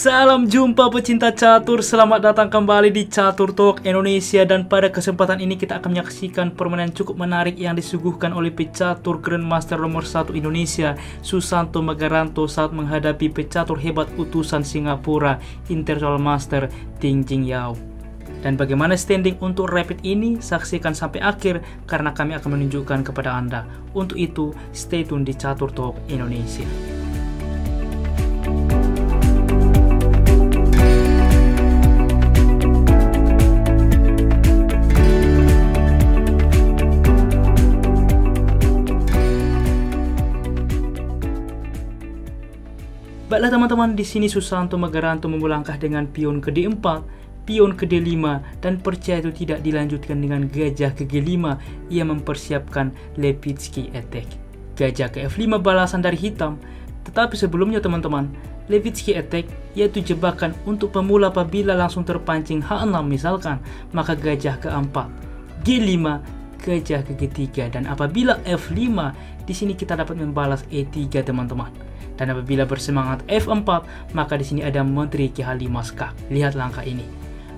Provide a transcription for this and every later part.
Salam jumpa pecinta catur, selamat datang kembali di Catur Talk Indonesia. Dan pada kesempatan ini kita akan menyaksikan permainan cukup menarik yang disuguhkan oleh pecatur Grandmaster nomor 1 Indonesia Susanto Magaranto saat menghadapi pecatur hebat utusan Singapura International Master Ding Jingyao. Dan bagaimana standing untuk rapid ini? Saksikan sampai akhir karena kami akan menunjukkan kepada Anda. Untuk itu, stay tune di Catur Talk Indonesia. Baiklah teman-teman, di sini Susanto Magaranto memulangkah dengan pion ke D4, pion ke D5, dan percaya itu tidak dilanjutkan dengan gajah ke G5. Ia mempersiapkan Levitsky attack. Gajah ke F5 balasan dari hitam. Tetapi sebelumnya teman-teman, Levitsky attack yaitu jebakan untuk pemula apabila langsung terpancing H6 misalkan, maka gajah ke 4, G5, gajah ke G3, dan apabila F5 di sini kita dapat membalas E3 teman-teman. Dan apabila bersemangat F4, maka di sini ada menteri ke H5 skak. Lihat langkah ini.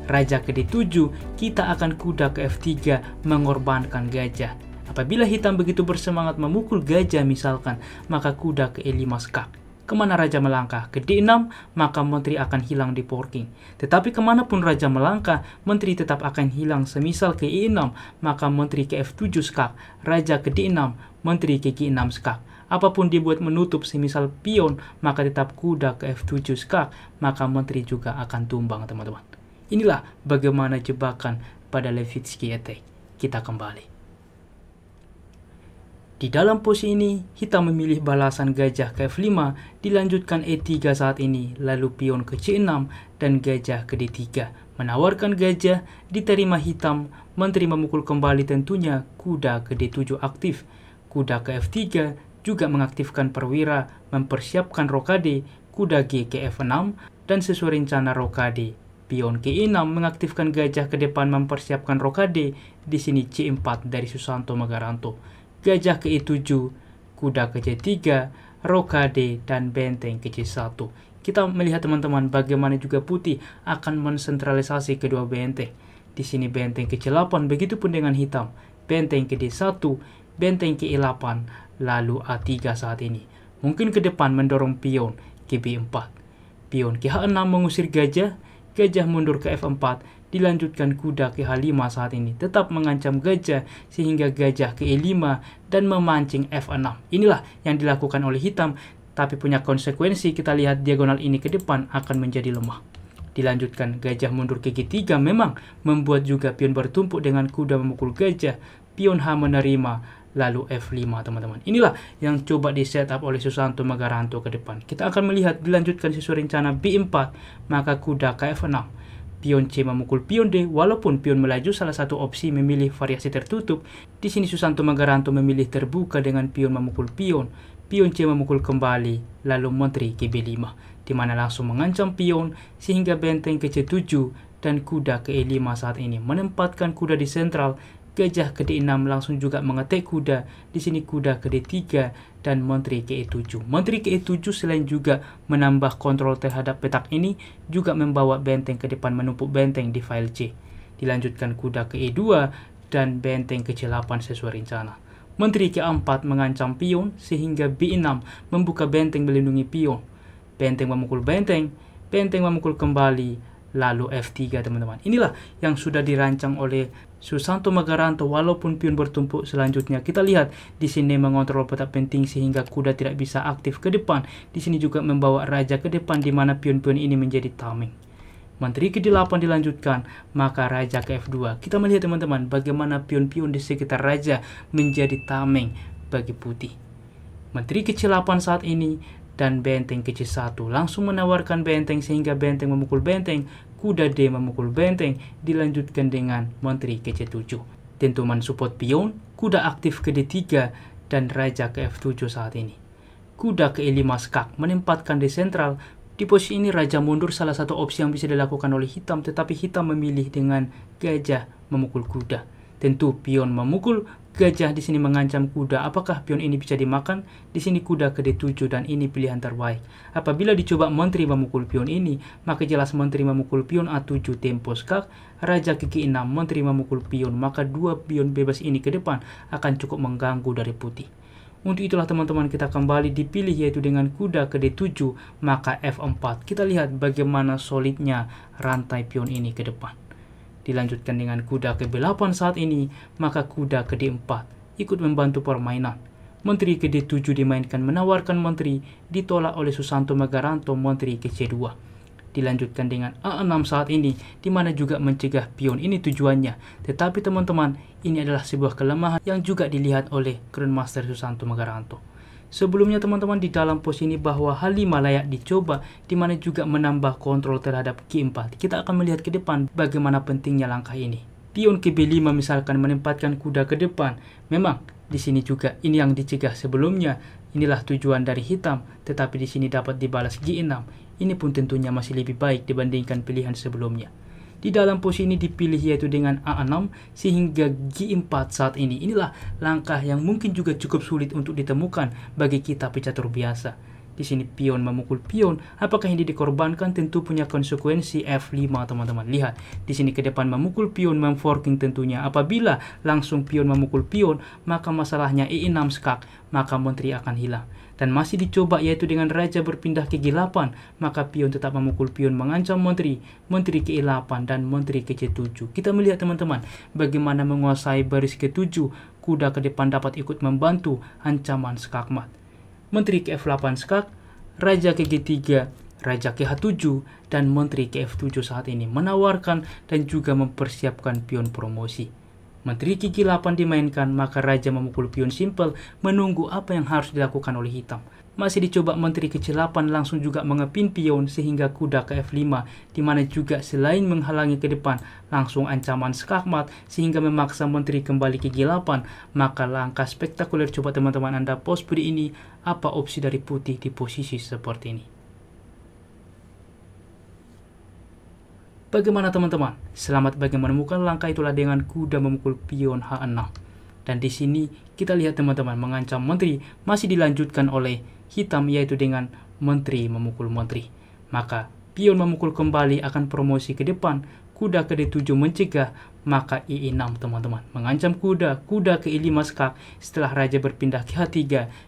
Raja ke D7, kita akan kuda ke F3 mengorbankan gajah. Apabila hitam begitu bersemangat memukul gajah misalkan, maka kuda ke E5 skak. Kemana raja melangkah? Ke D6, maka menteri akan hilang di forking. Tetapi kemanapun raja melangkah, menteri tetap akan hilang. Semisal ke E6, maka menteri ke F7 skak. Raja ke D6, menteri ke G6 skak. Apapun dibuat menutup, semisal pion, maka tetap kuda ke F7 skak, maka menteri juga akan tumbang teman-teman. Inilah bagaimana jebakan pada Levitsky attack. Kita kembali. Di dalam posisi ini, hitam memilih balasan gajah ke F5, dilanjutkan E3 saat ini, lalu pion ke C6, dan gajah ke D3. Menawarkan gajah, diterima hitam, menteri memukul kembali tentunya, kuda ke D7 aktif, kuda ke F3, juga mengaktifkan perwira, mempersiapkan rokade, kuda G ke F6, dan sesuai rencana rokade. Pion ke E6 mengaktifkan gajah ke depan mempersiapkan rokade, di sini C4 dari Susanto Magaranto. Gajah ke E7, kuda ke C3, rokade, dan benteng ke C1. Kita melihat teman-teman bagaimana juga putih akan mensentralisasi kedua benteng. Di sini benteng ke C8, begitupun dengan hitam. Benteng ke D1, benteng ke E8, lalu A3 saat ini. Mungkin ke depan mendorong pion ke B4. Pion ke H6 mengusir gajah, gajah mundur ke F4, dilanjutkan kuda ke H5 saat ini. Tetap mengancam gajah sehingga gajah ke E5 dan memancing F6. Inilah yang dilakukan oleh hitam, tapi punya konsekuensi. Kita lihat diagonal ini ke depan akan menjadi lemah. Dilanjutkan gajah mundur ke G3 memang membuat juga pion bertumpuk dengan kuda memukul gajah. Pion H menerima, lalu F5 teman-teman. Inilah yang coba di setup oleh Susanto Magaranto ke depan. Kita akan melihat dilanjutkan sesuai rencana B4, maka kuda ke F6. Pion C memukul pion D, walaupun pion melaju salah satu opsi memilih variasi tertutup. Di sini Susanto Magaranto memilih terbuka dengan pion memukul pion. Pion C memukul kembali, lalu menteri ke B5, di mana langsung mengancam pion sehingga benteng ke C7 dan kuda ke E5 saat ini menempatkan kuda di sentral. Gajah ke D6 langsung juga mengetek kuda. Di sini kuda ke D3 dan menteri ke E7. Menteri ke E7 selain juga menambah kontrol terhadap petak ini, juga membawa benteng ke depan menumpuk benteng di file C. Dilanjutkan kuda ke E2 dan benteng ke C8 sesuai rencana. Menteri ke 4 mengancam pion sehingga B6 membuka benteng melindungi pion. Benteng memukul benteng, benteng memukul kembali, lalu F3 teman-teman. Inilah yang sudah dirancang oleh Susanto Magaranto. Walaupun pion bertumpuk, selanjutnya kita lihat di sini mengontrol petak penting sehingga kuda tidak bisa aktif ke depan. Di sini juga membawa raja ke depan di mana pion-pion ini menjadi tameng. Menteri ke D8 dilanjutkan, maka raja ke F2. Kita melihat teman-teman bagaimana pion-pion di sekitar raja menjadi tameng bagi putih. Menteri ke C8 saat ini dan benteng ke C1 langsung menawarkan benteng sehingga benteng memukul benteng, kuda D memukul benteng, dilanjutkan dengan menteri ke C7. Tentu mensupport pion, kuda aktif ke D3 dan raja ke F7 saat ini. Kuda ke E5 skak menempatkan di sentral. Di posisi ini raja mundur salah satu opsi yang bisa dilakukan oleh hitam, tetapi hitam memilih dengan gajah memukul kuda. Tentu pion memukul, Gajah di sini mengancam kuda. Apakah pion ini bisa dimakan? Di sini kuda ke D7 dan ini pilihan terbaik. Apabila dicoba menteri memukul pion ini, maka jelas menteri memukul pion A7 tempo skak, raja ke G6, menteri memukul pion, maka dua pion bebas ini ke depan akan cukup mengganggu dari putih. Untuk itulah teman-teman kita kembali dipilih yaitu dengan kuda ke D7, maka F4. Kita lihat bagaimana solidnya rantai pion ini ke depan. Dilanjutkan dengan kuda ke B8 saat ini, maka kuda ke D4 ikut membantu permainan. Menteri ke D7 dimainkan menawarkan menteri, ditolak oleh Susanto Megaranto, menteri ke C2. Dilanjutkan dengan A6 saat ini, di mana juga mencegah pion ini tujuannya. Tetapi teman-teman, ini adalah sebuah kelemahan yang juga dilihat oleh Grandmaster Susanto Megaranto. Sebelumnya teman-teman di dalam pos ini bahwa H5 layak dicoba, di mana juga menambah kontrol terhadap G4. Kita akan melihat ke depan bagaimana pentingnya langkah ini. Pion ke B5 misalkan menempatkan kuda ke depan. Memang di sini juga ini yang dicegah sebelumnya. Inilah tujuan dari hitam, tetapi di sini dapat dibalas G6. Ini pun tentunya masih lebih baik dibandingkan pilihan sebelumnya. Di dalam posisi ini dipilih yaitu dengan A6 sehingga G4 saat ini. Inilah langkah yang mungkin juga cukup sulit untuk ditemukan bagi kita pecatur biasa. Di sini pion memukul pion, apakah ini dikorbankan? Tentu punya konsekuensi F5 teman-teman. Lihat, di sini ke depan memukul pion, memforking tentunya. Apabila langsung pion memukul pion, maka masalahnya E6 skak, maka menteri akan hilang. Dan masih dicoba yaitu dengan raja berpindah ke G8, maka pion tetap memukul pion mengancam menteri, menteri ke E8 dan menteri ke C7. Kita melihat teman-teman bagaimana menguasai baris ke-7, kuda ke depan dapat ikut membantu ancaman skakmat. Menteri ke F8 skak, raja ke G3, raja ke H7, dan menteri ke F7 saat ini menawarkan dan juga mempersiapkan pion promosi. Menteri ke G8 dimainkan, maka raja memukul pion simpel, menunggu apa yang harus dilakukan oleh hitam. Masih dicoba menteri ke C8 langsung juga mengepin pion sehingga kuda ke F5, di mana juga selain menghalangi ke depan, langsung ancaman skakmat sehingga memaksa menteri kembali ke G8. Maka langkah spektakuler coba teman-teman Anda pos beri ini, apa opsi dari putih di posisi seperti ini. Bagaimana teman-teman? Selamat bagi menemukan langkah itulah dengan kuda memukul pion H6. Dan di sini kita lihat teman-teman mengancam menteri masih dilanjutkan oleh hitam yaitu dengan menteri memukul menteri. Maka pion memukul kembali akan promosi ke depan, kuda ke D7 mencegah, maka E6 teman-teman mengancam kuda, kuda ke E5 skak setelah raja berpindah ke H3.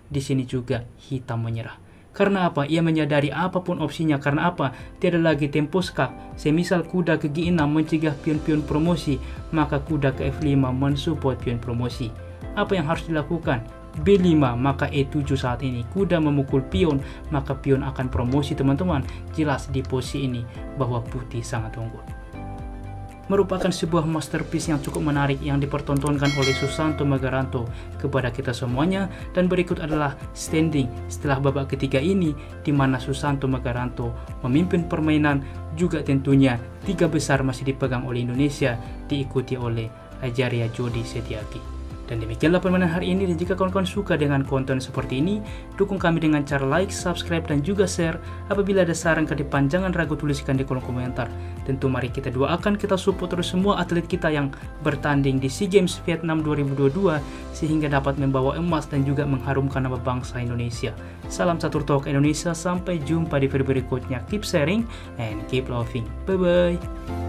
Di sini juga hitam menyerah. Karena apa? Ia menyadari apapun opsinya. Karena apa? Tiada lagi tempo skak. Semisal kuda ke G6 mencegah pion-pion promosi, maka kuda ke F5 mensupport pion promosi. Apa yang harus dilakukan? B5, maka E7 saat ini. Kuda memukul pion, maka pion akan promosi teman-teman. Jelas di posisi ini bahwa putih sangat unggul. Merupakan sebuah masterpiece yang cukup menarik yang dipertontonkan oleh Susanto Megaranto kepada kita semuanya. Dan berikut adalah standing setelah babak ketiga ini, di mana Susanto Megaranto memimpin permainan. Juga tentunya 3 besar masih dipegang oleh Indonesia, diikuti oleh Ajaria Jodi Setiaki. Dan demikianlah permainan hari ini. Dan jika kawan-kawan suka dengan konten seperti ini, dukung kami dengan cara like, subscribe, dan juga share. Apabila ada saran ke depan, jangan ragu tuliskan di kolom komentar. Tentu mari kita doakan, kita support terus semua atlet kita yang bertanding di SEA Games Vietnam 2022 sehingga dapat membawa emas dan juga mengharumkan nama bangsa Indonesia. Salam Catur Talk Indonesia, sampai jumpa di video berikutnya. Keep sharing and keep loving. Bye-bye.